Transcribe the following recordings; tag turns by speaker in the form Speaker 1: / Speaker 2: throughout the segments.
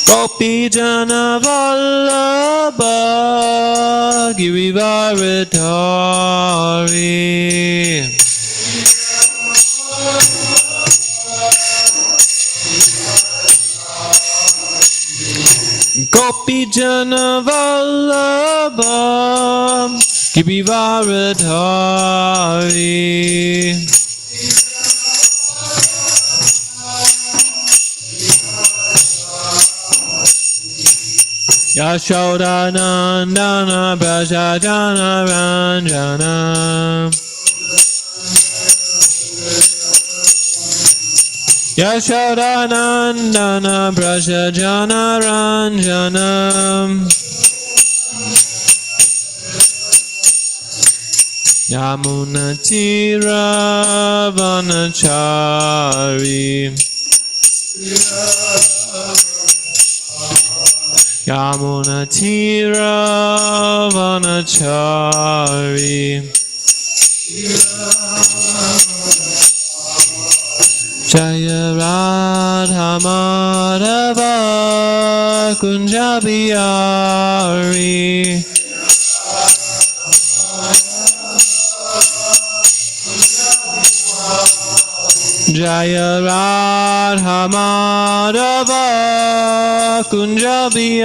Speaker 1: Gopi Jana Vallabha Girivaradhari Gopi Jana Vallabha Girivaradhari Yashoda Nandana Braja Jana Ranjana Yashoda Nandana Braja Jana Ranjana Yamuna Tira Vanachari Yamuna Tira Vanachari Jaya Radha Madhava Kunjabiyari Jaya Radha Madhava Kunjabiyari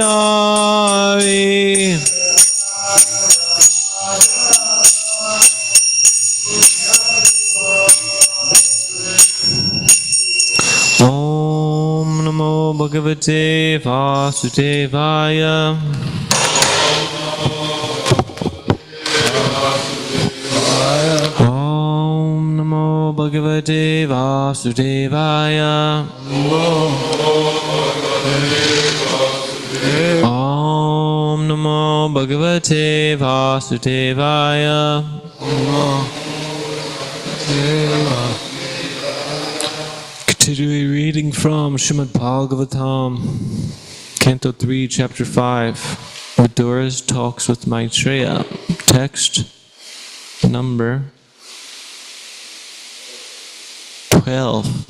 Speaker 1: Om Namo Bhagavate Vasudevaya Om Namo Bhagavate Vasudevaya Om Namo Bhagavate Vasudevaya Continuing reading from Srimad Bhagavatam, Canto 3, Chapter 5. Vidura talks with Maitreya. Text number 12.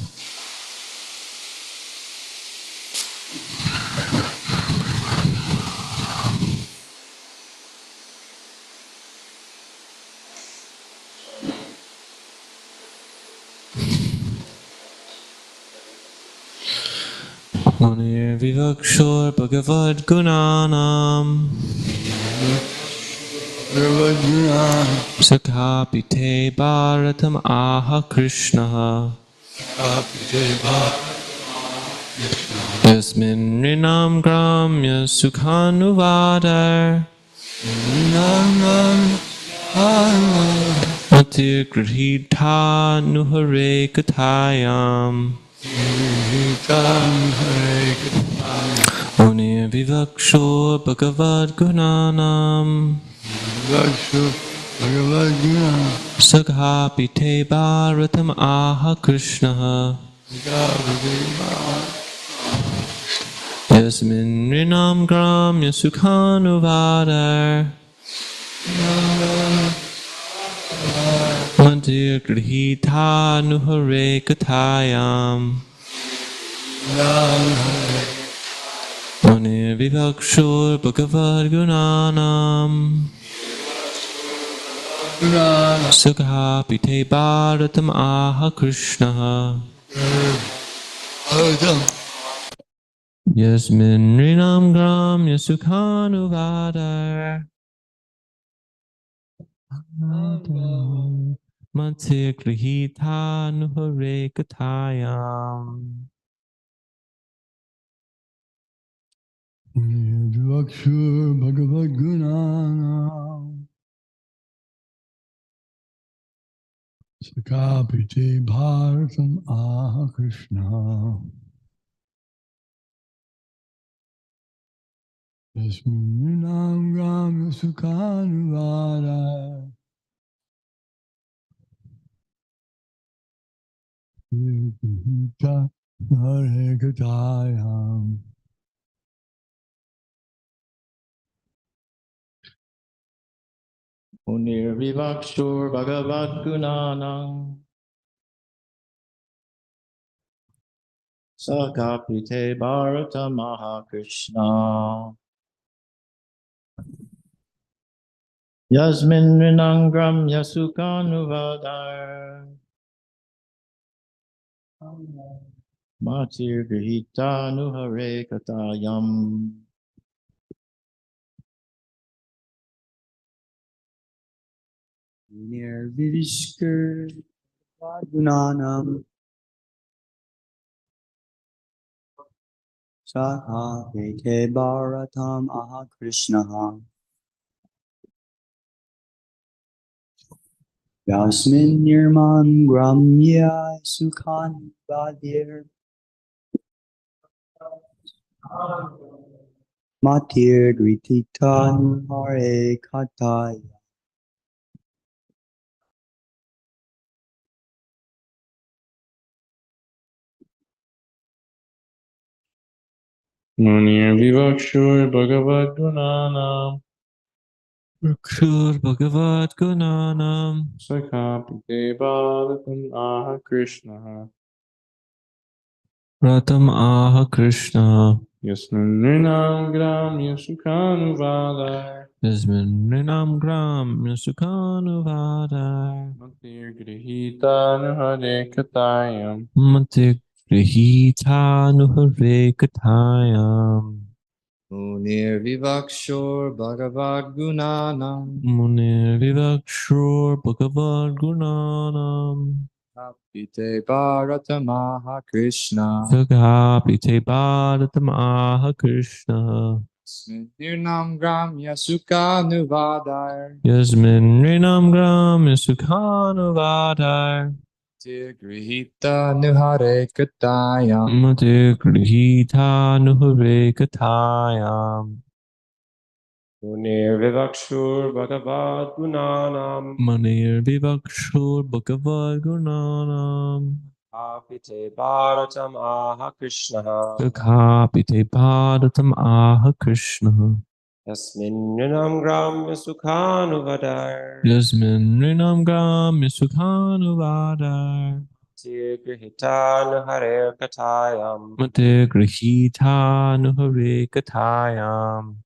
Speaker 1: Munir Vivakshor Bhagavad Gunanam Sakhapite Bharatam Aha Krishna Yasmin Rinam Gramya Sukhanuvadar Matir Grahita Nuhare Kathayam Munir Vivakshor Bhagavad Gunanam Sakhapite Bharatam Aha Krishna Yasmin Rinam Gramya Sukhanuvadar Mantir Grihita Nuhare Kathayam Munir Vivakshor Bhagavad Gunanam Sakhapite Bharatam Aha Krishna Yasmin Rinam Gramya Sukhanuvadar Matir Grihita Nuhare Kathayam
Speaker 2: Vivakshur Bhagavad Gunanam Sakapite Bharatam Aha Krishna Yasminam Ram Sukhanuvada Hita Hare Katayam
Speaker 3: Munir Vivakshur Bhagavad Gunanam Sakapite Bharata Mahakrishna Yasmin Rinangram Yasukanuvadar Matir Grihita Nuhare Katayam
Speaker 4: Nirvishkar Gunanam Saha Veke Bharatam Aha Krishna Yasmin Nirman Gramya Sukhan Vadir Matir Grititan Hare Kataya
Speaker 1: Munir Vivakshur Bhagavad Gunanam Vakshur Bhagavad Gunanam Sakapite Bharatam Aha Krishna Ratam Aha Krishna Yasmin Rinam Gram Yasukanuvadar Yasmin Rinam Gram Yasukanuvadar Matir Grihita Nuhare Katayam Matir Grihita Nuhare Katayam
Speaker 3: Munir Vivakshor Bhagavad Gunanam
Speaker 1: Munir Vivakshur Bhagavad Gunanam
Speaker 3: Kapite Bharata Mahakrishna
Speaker 1: Sagapite Bharatam Aha Krishna
Speaker 3: Nirnam Gram Yasukanuvadar
Speaker 1: Yasmin Rinam Gram Yasukhanuvadar
Speaker 3: Grihita Nuhare Katayam
Speaker 1: Mate Grihita Nuhare Katayam Munir Vivakshur Bhagavad Gunanam Munir Vivakshur Bhagavad Gunanam Kapite Bharatam Aha Krishna Kapite Bharatam Aha Krishna Yasmin Rinam Gram Yasukhanuvadar Yasmin Rinam Gram Yasukhanuvadar Mate Grihita Nuhare Katayam Mate Grihita Nuhare Katayam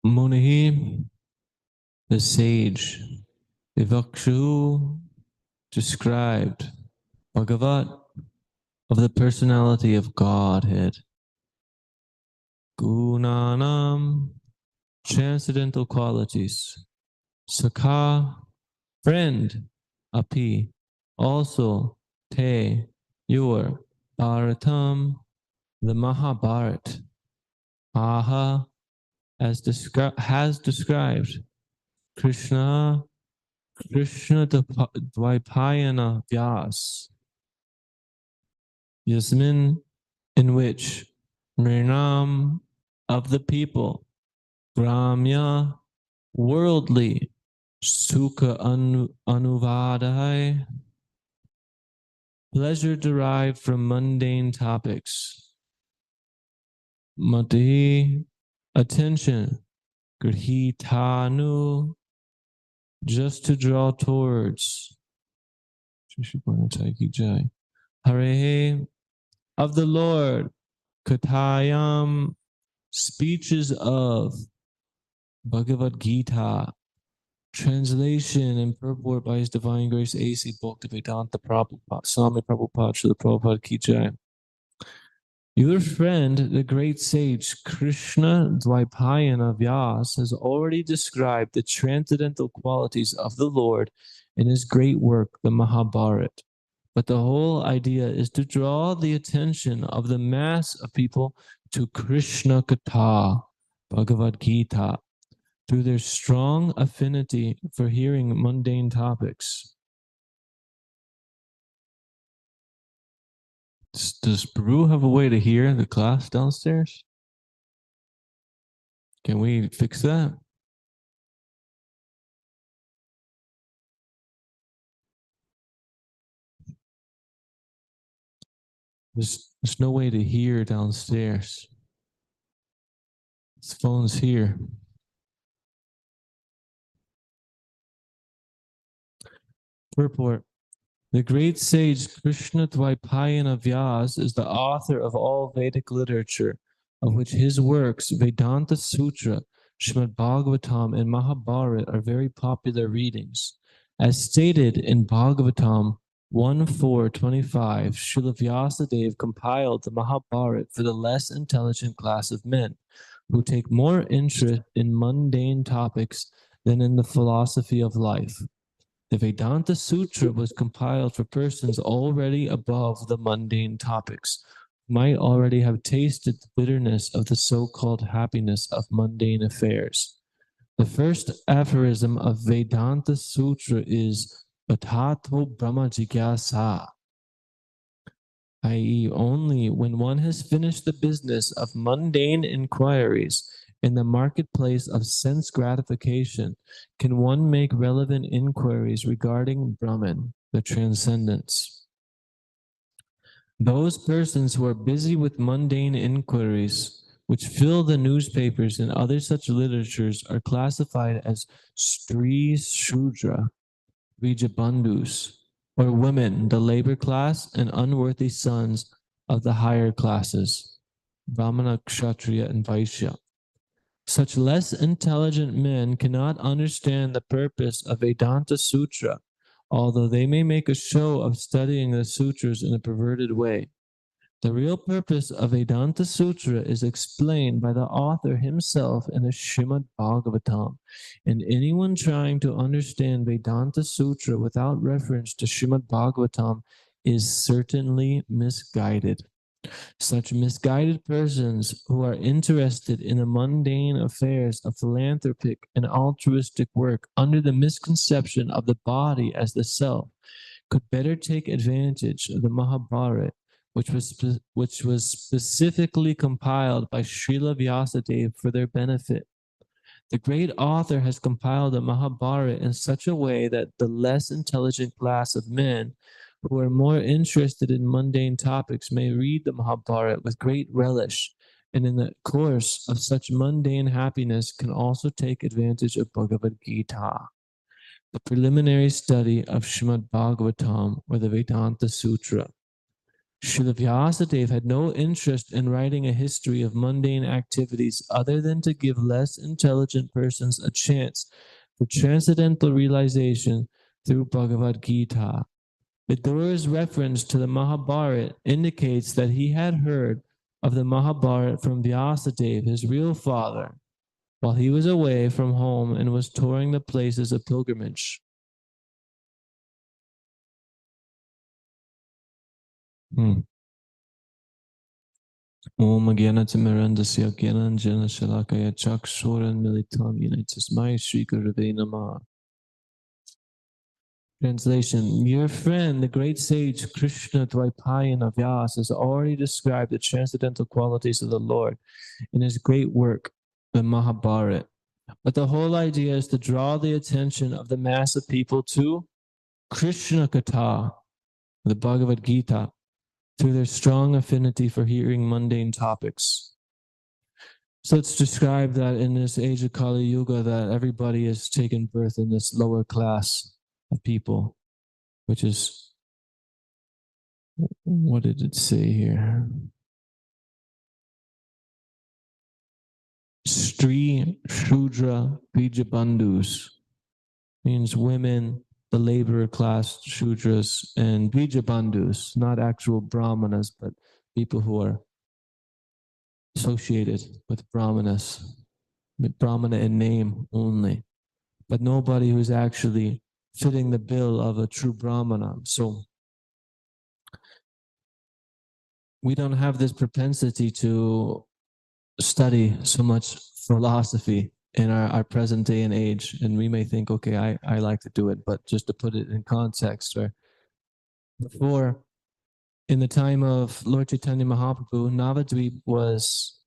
Speaker 1: Munihi, the sage, Vivakshu described Bhagavat of the personality of Godhead. Gunanam, transcendental qualities. Sakha, friend. Api, also. Te, your. Bharatam, the Mahabharat. Aha, has described. Krishna, Dvaipayana Vyas. Yasmin, in which. Nrinam, of the people. Gramya, worldly. Sukha anuvadai, pleasure derived from mundane topics. Mati, attention. Grihitanu, just to draw towards. Hare, of the Lord. Katayam, speeches of. Bhagavad Gita, translation and purport by His Divine Grace A.C. Bhaktivedanta Prabhupada, Swami Prabhupada, Srila Prabhupada Ki Jai. Your friend, the great sage Krishna Dvaipayana Vyas, has already described the transcendental qualities of the Lord in his great work, the Mahabharata. But the whole idea is to draw the attention of the mass of people to Krishna Katha, Bhagavad Gita, through their strong affinity for hearing mundane topics. Does Baru have a way to hear the class downstairs? Can we fix that? There's no way to hear downstairs. This phone's here. Purport. The great sage Krishna Dvaipayana Vyas is the author of all Vedic literature, of which his works, Vedanta Sutra, Srimad Bhagavatam, and Mahabharata are very popular readings. As stated in Bhagavatam 1.4.25, Srila Vyasadeva compiled the Mahabharata for the less intelligent class of men, who take more interest in mundane topics than in the philosophy of life. The Vedanta Sutra was compiled for persons already above the mundane topics, who might already have tasted the bitterness of the so-called happiness of mundane affairs. The first aphorism of Vedanta Sutra is Bhatato Brahma Jigyasa, i.e., only when one has finished the business of mundane inquiries in the marketplace of sense gratification can one make relevant inquiries regarding Brahman, the transcendence. Those persons who are busy with mundane inquiries, which fill the newspapers and other such literatures, are classified as Stri Shudra, Vijabandhus, or women, the labor class, and unworthy sons of the higher classes, Brahmana, Kshatriya, and Vaishya. Such less intelligent men cannot understand the purpose of Vedanta Sutra, although they may make a show of studying the sutras in a perverted way. The real purpose of Vedanta Sutra is explained by the author himself in the Srimad Bhagavatam, and anyone trying to understand Vedanta Sutra without reference to Srimad Bhagavatam is certainly misguided. Such misguided persons who are interested in the mundane affairs of philanthropic and altruistic work under the misconception of the body as the self could better take advantage of the Mahabharata, which was specifically compiled by Srila Vyasadeva for their benefit. The great author has compiled the Mahabharata in such a way that the less intelligent class of men who are more interested in mundane topics may read the Mahabharata with great relish, and in the course of such mundane happiness can also take advantage of Bhagavad Gita, the preliminary study of Srimad Bhagavatam or the Vedanta Sutra. Srila Vyasadeva had no interest in writing a history of mundane activities other than to give less intelligent persons a chance for transcendental realization through Bhagavad Gita. Vidura's reference to the Mahabharata indicates that he had heard of the Mahabharata from Vyasadeva, his real father, while he was away from home and was touring the places of pilgrimage. Om Gyanatimmirandasya Gyananjana Shalakaya Chakshuran Militam Yena Tasmai Shri Gurave Namah. Translation: Your friend, the great sage Krishna Dvaipayana Vyas, has already described the transcendental qualities of the Lord in his great work, the Mahabharata. But the whole idea is to draw the attention of the mass of people to Krishna Katha, the Bhagavad Gita, through their strong affinity for hearing mundane topics. So it's described that in this age of Kali Yuga that everybody has taken birth in this lower class of people, which is, what did it say here? Stri Shudra Bijabandhus means women, the laborer class Shudras, and Bijabandhus, not actual Brahmanas, but people who are associated with Brahmanas, Brahmana in name only, but nobody who's actually fitting the bill of a true Brahmana. So we don't have this propensity to study so much philosophy in our present day and age. And we may think, okay, I like to do it, but just to put it in context, where before, in the time of Lord Chaitanya Mahaprabhu, Navadvip was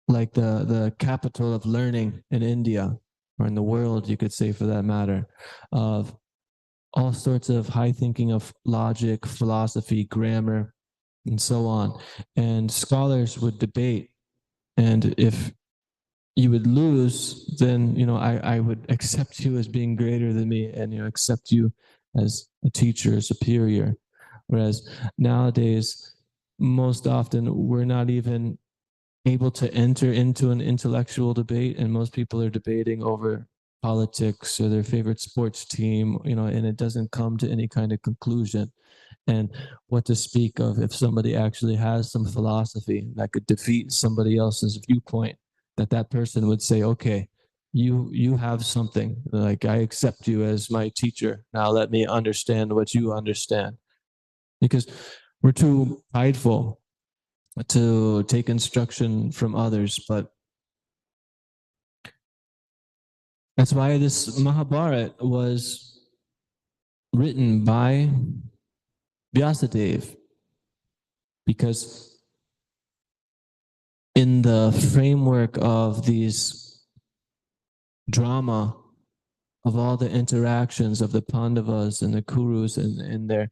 Speaker 1: like the capital of learning in India, or in the world, you could say, for that matter, of all sorts of high thinking of logic, philosophy, grammar, and so on. And scholars would debate. And if you would lose, then, I would accept you as being greater than me and, accept you as a teacher, a superior. Whereas nowadays, most often we're not even able to enter into an intellectual debate, and most people are debating over politics or their favorite sports team, and it doesn't come to any kind of conclusion. And what to speak of if somebody actually has some philosophy that could defeat somebody else's viewpoint, that person would say, okay, you have something, like, I accept you as my teacher, now let me understand what you understand. Because we're too prideful to take instruction from others. But that's why this Mahabharata was written by Vyasadeva, because in the framework of these drama, of all the interactions of the Pandavas and the Kurus and the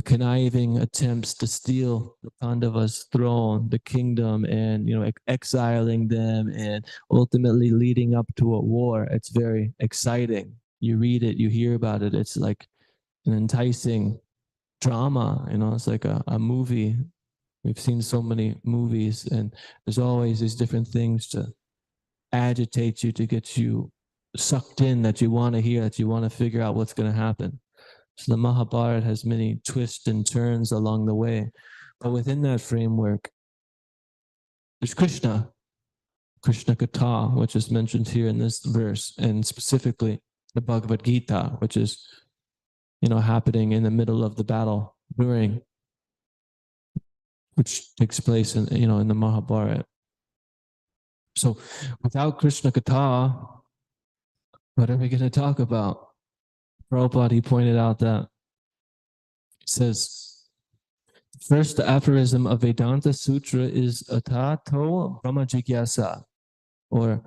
Speaker 1: conniving attempts to steal the Pandavas' throne, the kingdom, and exiling them, and ultimately leading up to a war. It's very exciting. You read it, you hear about it. It's like an enticing drama. It's like a movie. We've seen so many movies, and there's always these different things to agitate you, to get you sucked in, that you want to hear, that you want to figure out what's going to happen. So the Mahabharata has many twists and turns along the way. But within that framework, there's Krishna Katha, which is mentioned here in this verse, and specifically the Bhagavad Gita, which is, happening in the middle of the battle which takes place in the Mahabharata. So without Krishna Katha, what are we going to talk about? Prabhupada, he pointed out that, he says, first aphorism of Vedanta Sutra is Atato Brahma Jigyasa, or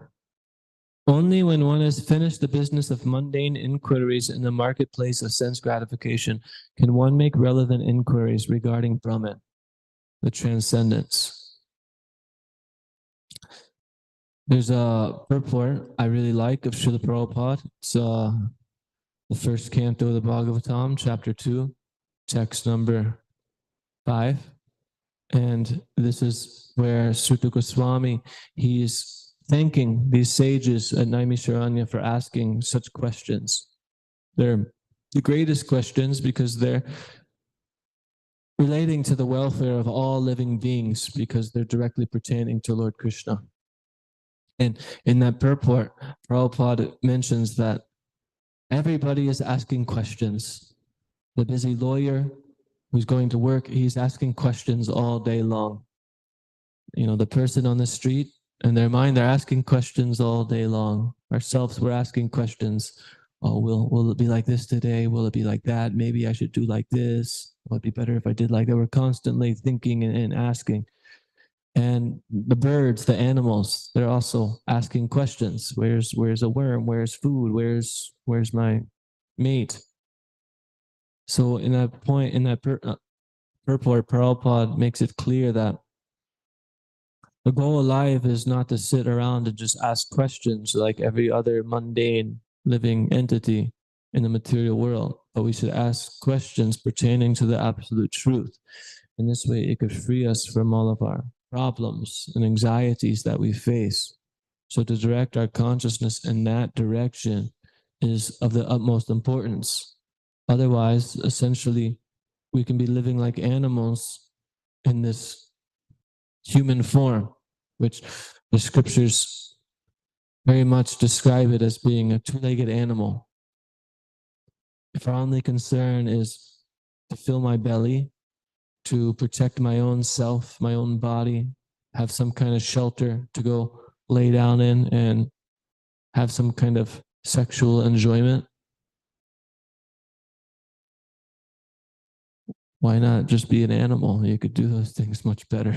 Speaker 1: only when one has finished the business of mundane inquiries in the marketplace of sense gratification can one make relevant inquiries regarding Brahman, the transcendence. There's a purport I really like of Srila Prabhupada. It's the first canto of the Bhagavatam, chapter 2, text number 5. And this is where Sutta Goswami, he's thanking these sages at Naimisharanya for asking such questions. They're the greatest questions because they're relating to the welfare of all living beings, because they're directly pertaining to Lord Krishna. And in that purport, Prabhupada mentions that everybody is asking questions. The busy lawyer who's going to work, he's asking questions all day long. The person on the street, in their mind, they're asking questions all day long. Ourselves, we're asking questions. Oh, will it be like this today? Will it be like that? Maybe I should do like this. Will it be better if I did like that? We're constantly thinking and asking. And the birds, the animals, they're also asking questions. Where's a worm? Where's food? Where's my mate? So in that point, in that purport, Prabhupada makes it clear that the goal of life is not to sit around and just ask questions like every other mundane living entity in the material world, but we should ask questions pertaining to the absolute truth. In this way, it could free us from all of our problems and anxieties that we face. So to direct our consciousness in that direction is of the utmost importance. Otherwise, essentially, we can be living like animals in this human form, which the scriptures very much describe it as being a two-legged animal. If our only concern is to fill my belly, to protect my own self, my own body, have some kind of shelter to go lay down in and have some kind of sexual enjoyment, why not just be an animal? You could do those things much better.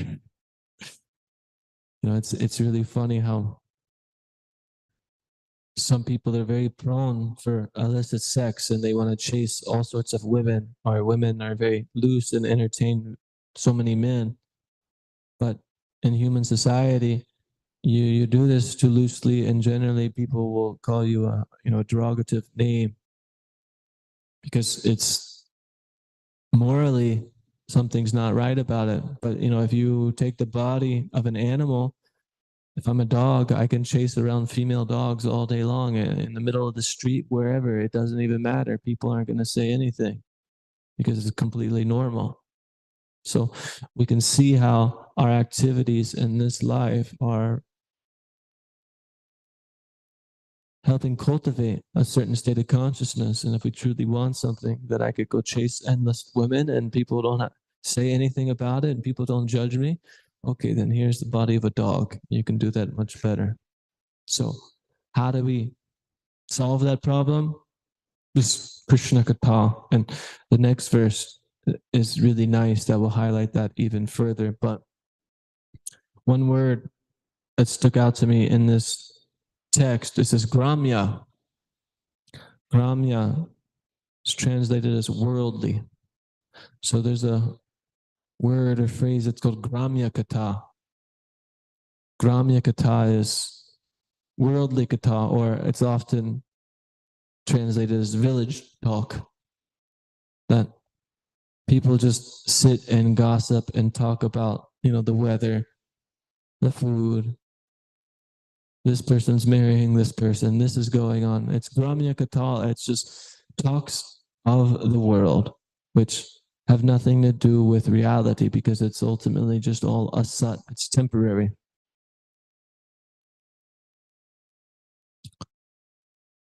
Speaker 1: It's really funny how some people are very prone for illicit sex and they want to chase all sorts of women, or women are very loose and entertain so many men. But in human society, you do this too loosely, and generally people will call you a derogative name. because it's morally something's not right about it. But if you take the body of an animal, if I'm a dog, I can chase around female dogs all day long in the middle of the street, wherever. It doesn't even matter. People aren't going to say anything because it's completely normal. So we can see how our activities in this life are helping cultivate a certain state of consciousness. And if we truly want something, that I could go chase endless women and people don't say anything about it and people don't judge me, okay, then here's the body of a dog. You can do that much better. So how do we solve that problem? This Krishna Katha. And the next verse is really nice that will highlight that even further. But one word that stuck out to me in this text, it says Gramya. Gramya is translated as worldly. So there's a word or phrase that's called Gramya Katha. Gramya Katha is worldly Katha, or it's often translated as village talk. That people just sit and gossip and talk about, the weather, the food. This person's marrying this person. This is going on. It's Gramya Katha. It's just talks of the world, which have nothing to do with reality because it's ultimately just all asat. It's temporary.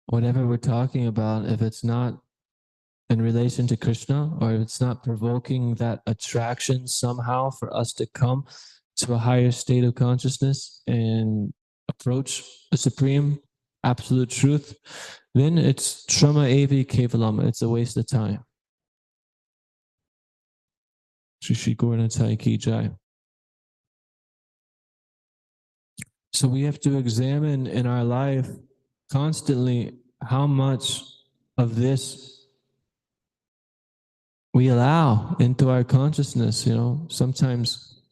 Speaker 1: Whatever we're talking about, if it's not in relation to Krishna, or if it's not provoking that attraction somehow for us to come to a higher state of consciousness and approach the supreme absolute truth, then it's Shrama Evi Kevalam. It's a waste of time. Shri Shri Gauranatai Ki Jai. So we have to examine in our life constantly how much of this we allow into our consciousness. Sometimes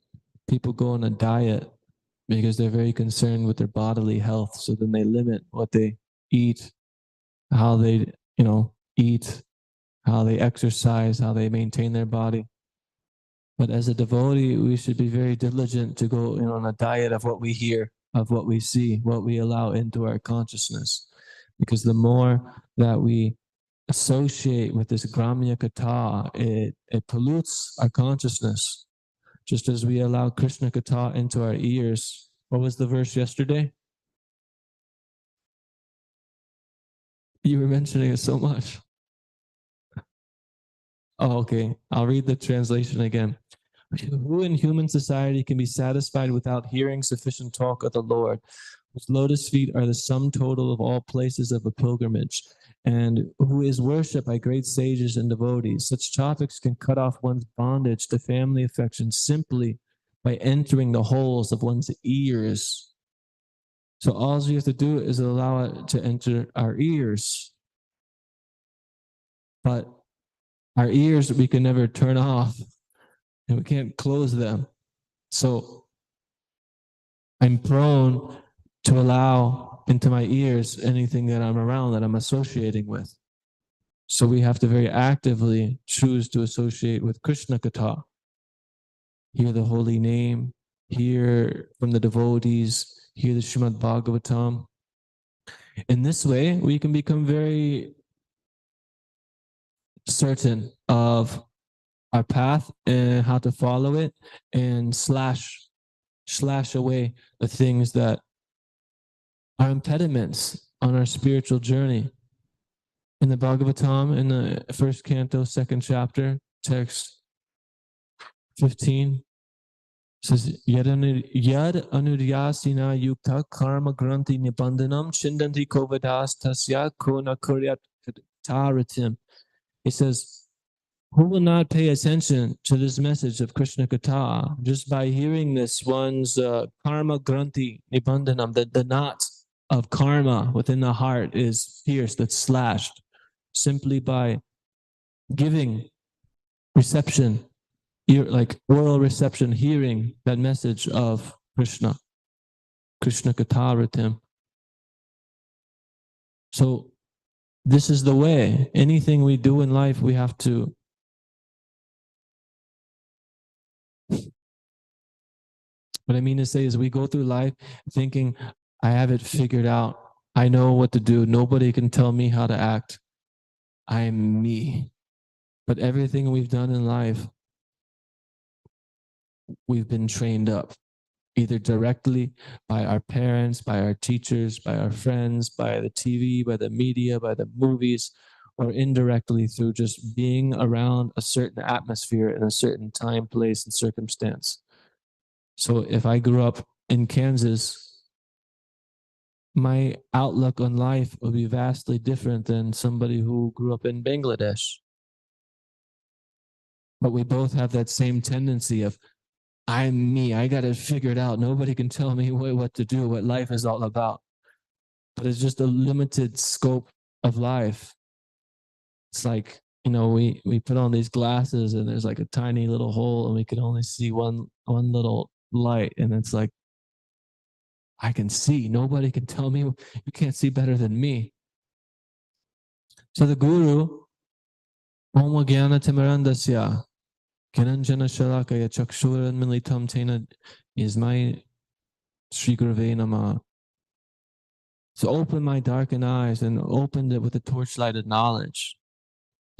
Speaker 1: people go on a diet because they're very concerned with their bodily health. So then they limit what they eat, how they, eat, how they exercise, how they maintain their body. But as a devotee, we should be very diligent to go on a diet of what we hear, of what we see, what we allow into our consciousness. Because the more that we associate with this Gramya Katha, it pollutes our consciousness. Just as we allow Krishna Katha into our ears. What was the verse yesterday? You were mentioning it so much. Oh, okay. I'll read the translation again. Who in human society can be satisfied without hearing sufficient talk of the Lord, whose lotus feet are the sum total of all places of a pilgrimage, and who is worshipped by great sages and devotees? Such topics can cut off one's bondage to family affection simply by entering the holes of one's ears. So all we have to do is allow it to enter our ears. But our ears we can never turn off, and we can't close them. So I'm prone to allow into my ears anything that I'm around, that I'm associating with. So we have to very actively choose to associate with Krishna Katha. Hear the holy name, hear from the devotees, hear the Srimad Bhagavatam. In this way, we can become very certain of our path and how to follow it, and slash away the things that are impediments on our spiritual journey. In the Bhagavatam, in the first canto, second chapter, text 15, says, Yad anuryasina yukta karma granti nibandanam chindanti kovadas tasya kona kuryat taratim. It says, who will not pay attention to this message of Krishna Katha? Just by hearing this, one's karma granti nibandanam, the knot of karma within the heart is pierced, that's slashed, simply by giving reception, like oral reception, hearing that message of Krishna Katharatim. So this is the way. Anything we do in life, we have to what I mean to say is we go through life thinking, I have it figured out. I know what to do. Nobody can tell me how to act. I'm me. But everything we've done in life, we've been trained up, either directly by our parents, by our teachers, by our friends, by the TV, by the media, by the movies, or indirectly through just being around a certain atmosphere in a certain time, place, and circumstance. So if I grew up in Kansas, my outlook on life would be vastly different than somebody who grew up in Bangladesh. But we both have that same tendency of, I'm me, I got it figured out. Nobody can tell me what to do, what life is all about. But it's just a limited scope of life. It's like, we put on these glasses and there's like a tiny little hole and we can only see one little light. And it's like, I can see. Nobody can tell me you can't see better than me. So the Guru, Om Jnana Timirandasya, Kinanjana Shalakaya Chakshuran Militam Tena is my Sri Gurave Nama. So open my darkened eyes and opened it with a torchlighted knowledge.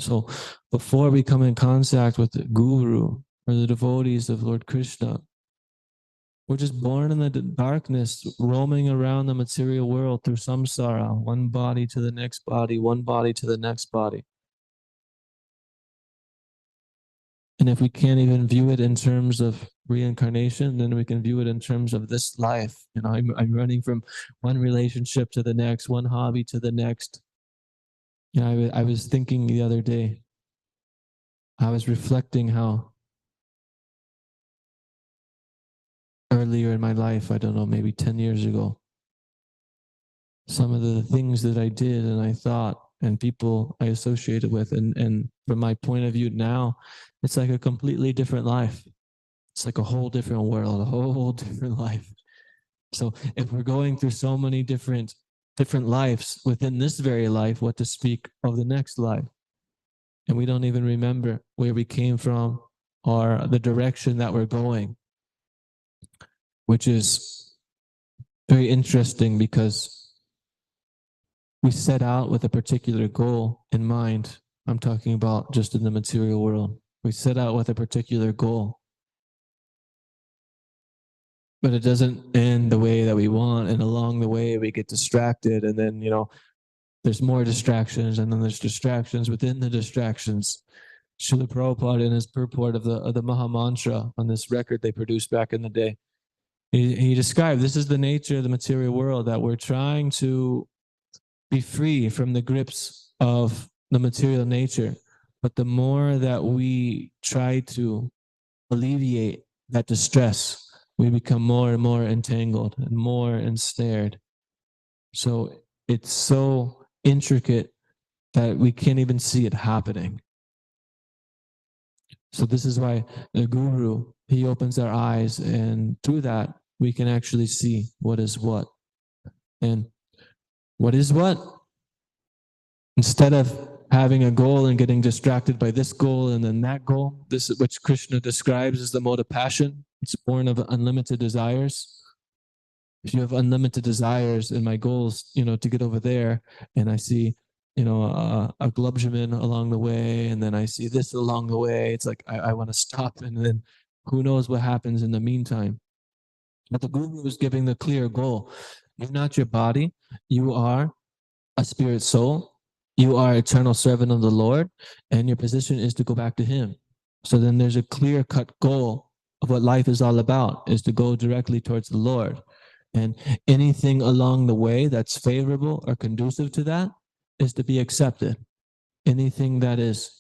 Speaker 1: So before we come in contact with the Guru or the devotees of Lord Krishna, we're just born in the darkness, roaming around the material world through samsara, one body to the next body, one body to the next body. And if we can't even view it in terms of reincarnation, then we can view it in terms of this life. I'm running from one relationship to the next, one hobby to the next. I was thinking the other day, I was reflecting how earlier in my life, I don't know, maybe 10 years ago, some of the things that I did and I thought and people I associated with. And from my point of view now, it's like a completely different life. It's like a whole different world, a whole different life. So if we're going through so many different lives within this very life, what to speak of the next life? And we don't even remember where we came from or the direction that we're going, which is very interesting because we set out with a particular goal in mind. I'm talking about just in the material world. We set out with a particular goal, but it doesn't end the way that we want. And along the way, we get distracted. And then, there's more distractions, and then there's distractions within the distractions. Srila Prabhupada, in his purport of the Maha Mantra on this record they produced back in the day, he described this is the nature of the material world, that we're trying to be free from the grips of the material nature. But the more that we try to alleviate that distress, we become more and more entangled and more ensnared. So it's so intricate that we can't even see it happening. So this is why the Guru, he opens our eyes, and through that, we can actually see what is what. And what is what? Instead of having a goal and getting distracted by this goal and then that goal, this is which Krishna describes as the mode of passion. It's born of unlimited desires. If you have unlimited desires, and my goal is, to get over there, and I see, a glubshaman along the way, and then I see this along the way, it's like I want to stop, and then who knows what happens in the meantime. But the Guru is giving the clear goal. You're not your body. You are a spirit soul. You are eternal servant of the Lord, and your position is to go back to Him. So then there's a clear-cut goal of what life is all about, is to go directly towards the Lord. And anything along the way that's favorable or conducive to that is to be accepted. Anything that is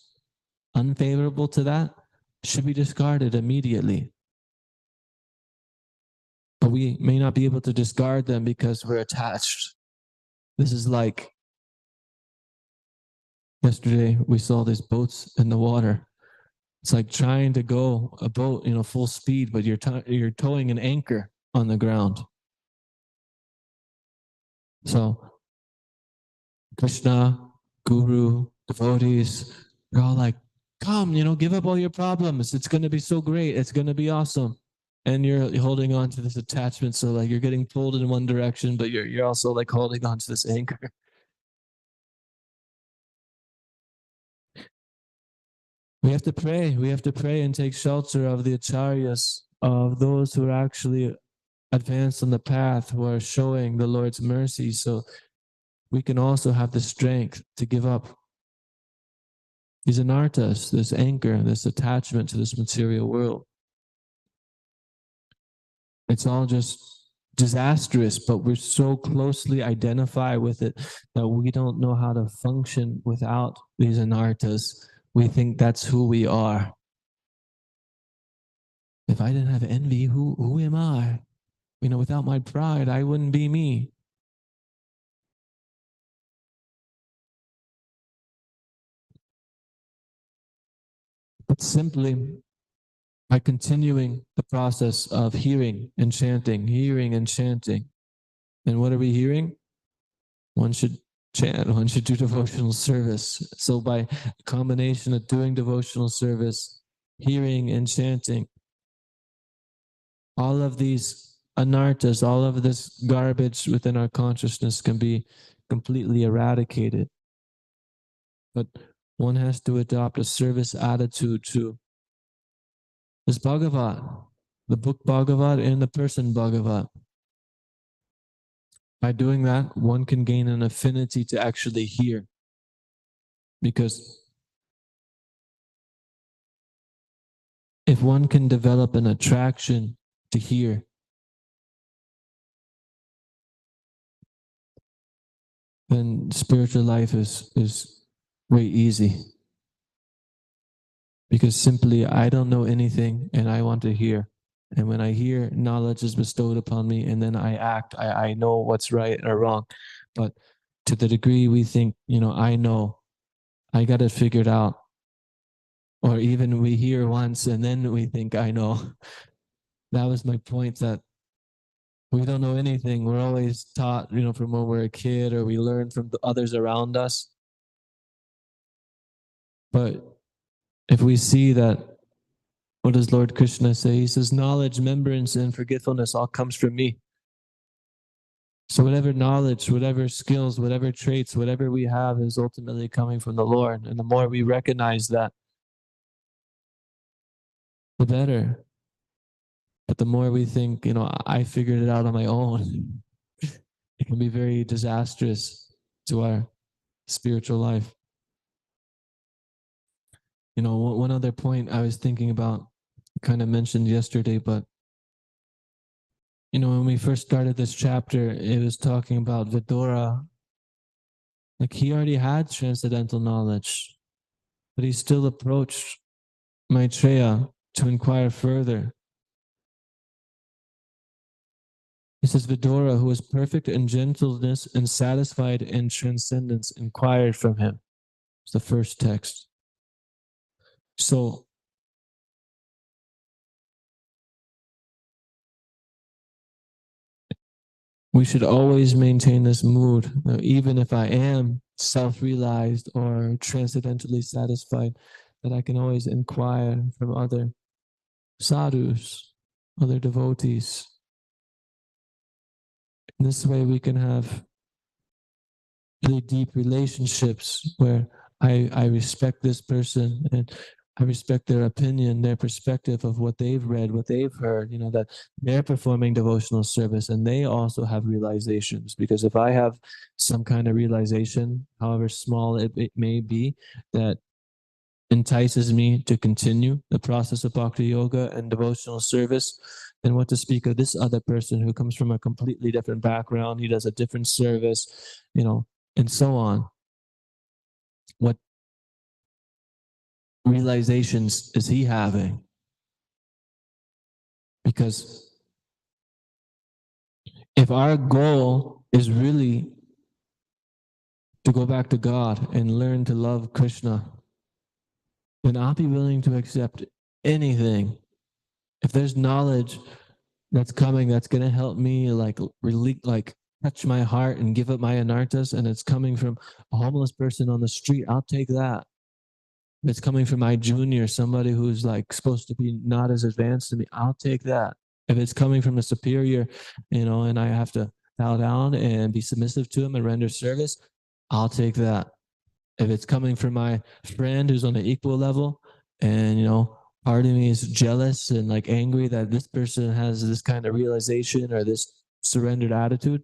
Speaker 1: unfavorable to that should be discarded immediately. But we may not be able to discard them because we're attached. This is like yesterday we saw these boats in the water. It's like trying to go a boat, full speed, but you're towing an anchor on the ground. So Krishna guru, devotees, they're all like, come, give up all your problems. It's going to be so great. It's going to be awesome. And you're holding on to this attachment. So like you're getting pulled in one direction, but you're also like holding on to this anchor. We have to pray. We have to pray and take shelter of the acharyas, of those who are actually advanced on the path, who are showing the Lord's mercy. So we can also have the strength to give up these anarthas, this anchor, this attachment to this material world. It's all just disastrous, but we're so closely identified with it that we don't know how to function without these anarthas. We think that's who we are. If I didn't have envy, who am I? Without my pride, I wouldn't be me. But simply by continuing the process of hearing and chanting. And what are we hearing? One should chant, one should do devotional service. So by a combination of doing devotional service, hearing and chanting, all of these anarthas, all of this garbage within our consciousness can be completely eradicated. But one has to adopt a service attitude to this Bhagavat, the book Bhagavat and the person Bhagavat. By doing that, one can gain an affinity to actually hear. Because if one can develop an attraction to hear, then spiritual life is way easy. Because simply, I don't know anything and I want to hear. And when I hear, knowledge is bestowed upon me, and then I act. I know what's right or wrong. But to the degree we think, I know, I got it figured out. Or even we hear once and then we think, I know. That was my point, that we don't know anything. We're always taught, from when we're a kid, or we learn from the others around us. But if we see that, what does Lord Krishna say? He says, knowledge, remembrance, and forgetfulness all comes from me. So whatever knowledge, whatever skills, whatever traits, whatever we have is ultimately coming from the Lord. And the more we recognize that, the better. But the more we think, I figured it out on my own, it can be very disastrous to our spiritual life. One other point I was thinking about, kind of mentioned yesterday, but when we first started this chapter, it was talking about Vidura. Like, he already had transcendental knowledge, but he still approached Maitreya to inquire further. He says, Vidura, who was perfect in gentleness and satisfied in transcendence, inquired from him. It's the first text. So, we should always maintain this mood, even if I am self-realized or transcendentally satisfied, that I can always inquire from other sadhus, other devotees. In this way, we can have really deep relationships where I respect this person and I respect their opinion, their perspective of what they've read, what they've heard, that they're performing devotional service and they also have realizations. Because if I have some kind of realization, however small it may be, that entices me to continue the process of bhakti yoga and devotional service, then what to speak of this other person who comes from a completely different background, he does a different service, and so on. What realizations is he having? Because if our goal is really to go back to God and learn to love Krishna, then I'll be willing to accept anything. If there's knowledge that's coming, that's going to help me touch my heart and give up my anartas and it's coming from a homeless person on the street, I'll take that. If it's coming from my junior, somebody who's like supposed to be not as advanced to me, I'll take that. If it's coming from a superior, and I have to bow down and be submissive to him and render service, I'll take that. If it's coming from my friend who's on an equal level and, part of me is jealous and like angry that this person has this kind of realization or this surrendered attitude,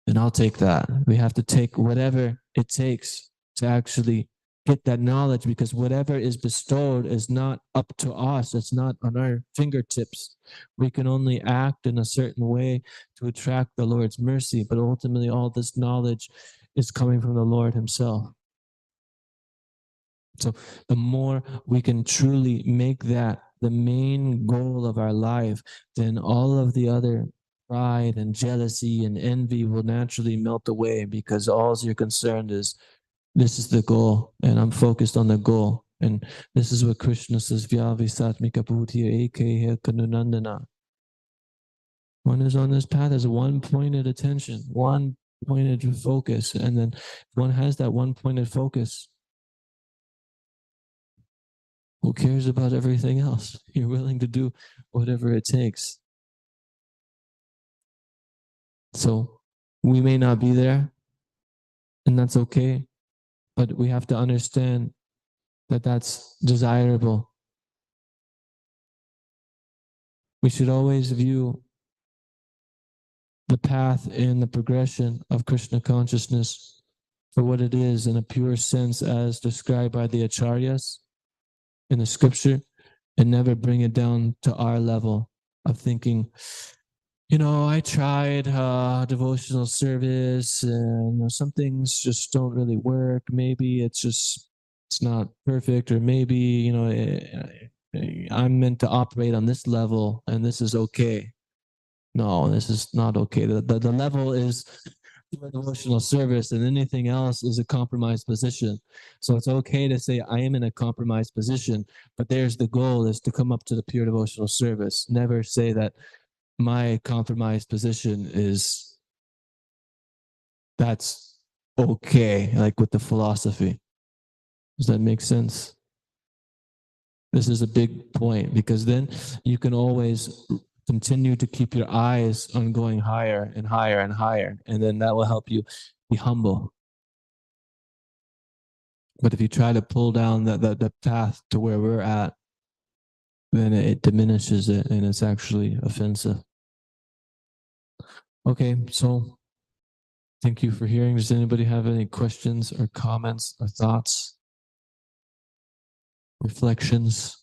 Speaker 1: then I'll take that. We have to take whatever it takes to actually get that knowledge, because whatever is bestowed is not up to us. It's not on our fingertips. We can only act in a certain way to attract the Lord's mercy, but ultimately all this knowledge is coming from the Lord himself. So the more we can truly make that the main goal of our life, then all of the other pride and jealousy and envy will naturally melt away, because all you're concerned is, this is the goal, and I'm focused on the goal. And this is what Krishna says, Vyavisatmika bhutiya ekeha kanunandana. One is on this path as one-pointed attention, one-pointed focus. And then one has that one-pointed focus, who cares about everything else? You're willing to do whatever it takes. So we may not be there, and that's okay, but we have to understand that that's desirable. We should always view the path and the progression of Krishna consciousness for what it is in a pure sense as described by the acharyas in the scripture, and never bring it down to our level of thinking, I tried devotional service and some things just don't really work. Maybe it's not perfect, or maybe, I'm meant to operate on this level and this is okay. No, this is not okay. The level is devotional service, and anything else is a compromised position. So it's okay to say I am in a compromised position, but there's the goal is to come up to the pure devotional service. Never say that my compromised position that's okay, like with the philosophy. Does that make sense? This is a big point, because then you can always continue to keep your eyes on going higher and higher and higher, and then that will help you be humble. But if you try to pull down the path to where we're at, then it diminishes it, and it's actually offensive. Okay, so thank you for hearing. Does anybody have any questions or comments or thoughts, reflections?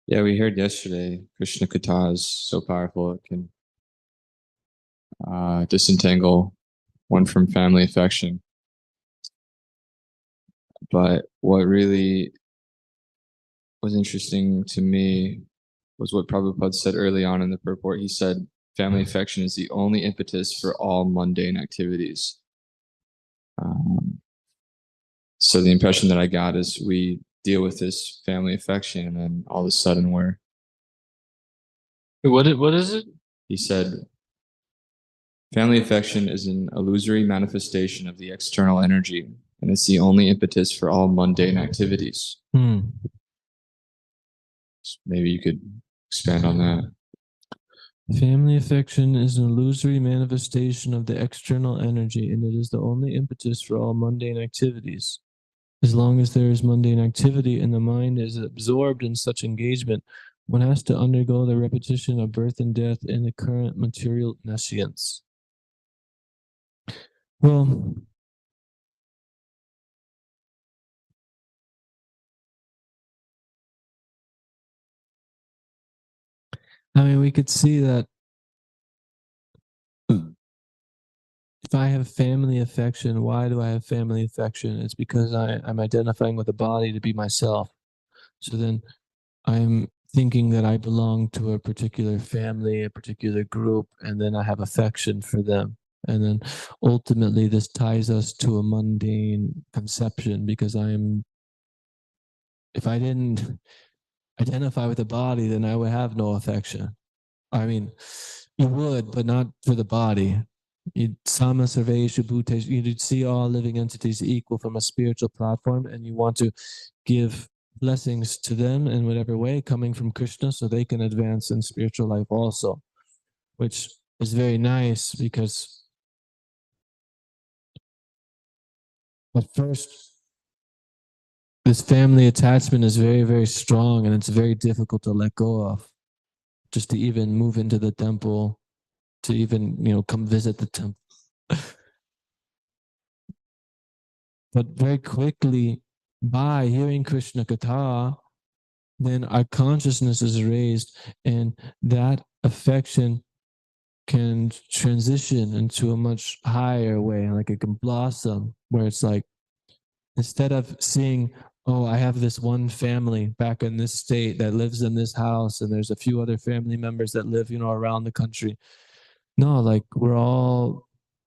Speaker 3: Yeah, we heard yesterday, Krishna Katha is so powerful, it can disentangle one from family affection. But what really was interesting to me was what Prabhupada said early on in the purport. He said, family affection is the only impetus for all mundane activities. So the impression that I got is we deal with this family affection, and then all of a sudden we're... What is it? He said, family affection is an illusory manifestation of the external energy, and it's the only impetus for all mundane activities. So maybe you could expand on that.
Speaker 1: Family affection is an illusory manifestation of the external energy, and it is the only impetus for all mundane activities. As long as there is mundane activity and the mind is absorbed in such engagement, one has to undergo the repetition of birth and death in the current material nescience. Well, I mean, we could see that if I have family affection, why do I have family affection? It's because I'm identifying with the body to be myself. So then I'm thinking that I belong to a particular family, a particular group, and then I have affection for them. And then ultimately this ties us to a mundane conception, because if I didn't identify with the body, then I would have no affection. I mean, you would, but not for the body. You'd see all living entities equal from a spiritual platform, and you want to give blessings to them in whatever way, coming from Krishna, so they can advance in spiritual life also, which is very nice, because at first, this family attachment is very, very strong, and it's very difficult to let go of. Just to even move into the temple, to even, come visit the temple. But very quickly, by hearing Krishna Katha, then our consciousness is raised, and that affection can transition into a much higher way, like it can blossom, where it's like, instead of seeing, oh, I have this one family back in this state that lives in this house, and there's a few other family members that live, around the country. No, like, we're all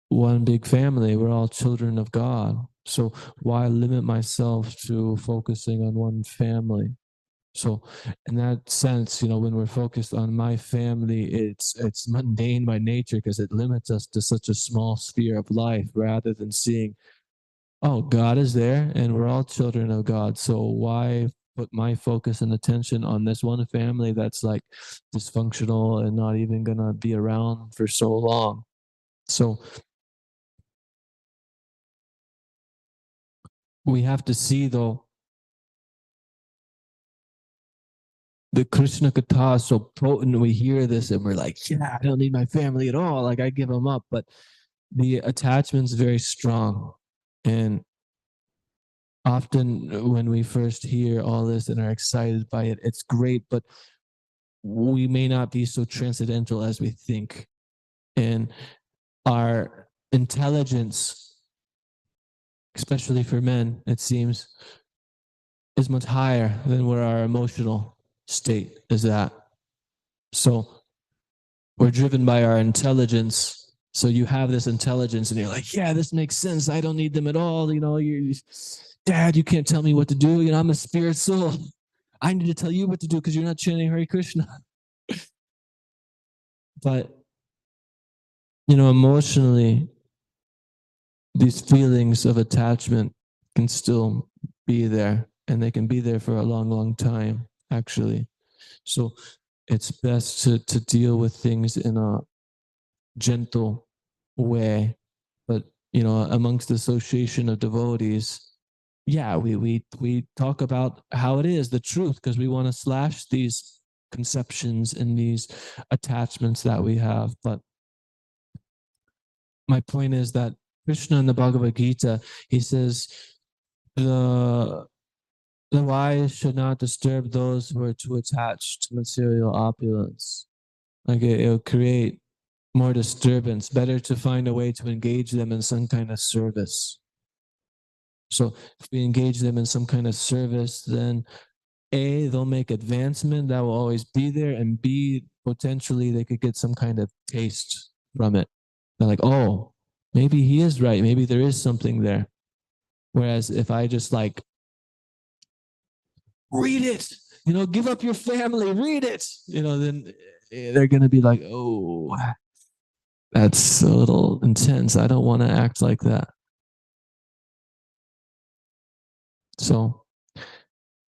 Speaker 1: one big family. We're all children of God. So why limit myself to focusing on one family? So in that sense, when we're focused on my family, it's mundane by nature, because it limits us to such a small sphere of life, rather than seeing, oh, God is there and we're all children of God. So why put my focus and attention on this one family that's like dysfunctional and not even gonna be around for so long? So we have to see, though, the Krishna Katha is so potent. We hear this and we're like, yeah, I don't need my family at all. Like, I give them up. But the attachment's very strong. And often when we first hear all this and are excited by it, it's great, but we may not be so transcendental as we think. And our intelligence, especially for men, it seems, is much higher than where our emotional state is at. So we're driven by our intelligence. So you have this intelligence and you're like, yeah, this makes sense. I don't need them at all. Dad, you can't tell me what to do. I'm a spirit soul. I need to tell you what to do because you're not chanting Hare Krishna. But, emotionally, these feelings of attachment can still be there, and they can be there for a long, long time, actually. So it's best to deal with things in a gentle way. But, amongst the association of devotees, yeah, we talk about how it is, the truth, because we want to slash these conceptions and these attachments that we have. But my point is that Krishna in the Bhagavad Gita, he says, the wise should not disturb those who are too attached to material opulence. Like, it'll create more disturbance. Better to find a way to engage them in some kind of service. So if we engage them in some kind of service, then A, they'll make advancement that will always be there, and B, potentially they could get some kind of taste from it. They're like, oh, maybe he is right. Maybe there is something there. Whereas if I just like, read it, give up your family, read it, then they're going to be like, oh, that's a little intense. I don't want to act like that. So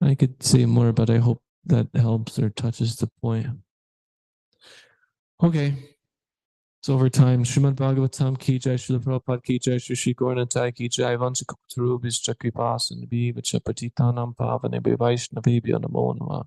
Speaker 1: I could say more, but I hope that helps or touches the point. Okay. It's over time. Srimad Bhagavatam ki jai, Srila Prabhupada ki jai, Shri Gauranatai ki jai, Vanchakaptaru Bhischakripasan Bhivacha Patitanam Pavane Vaishnavibhyo Namo Namah.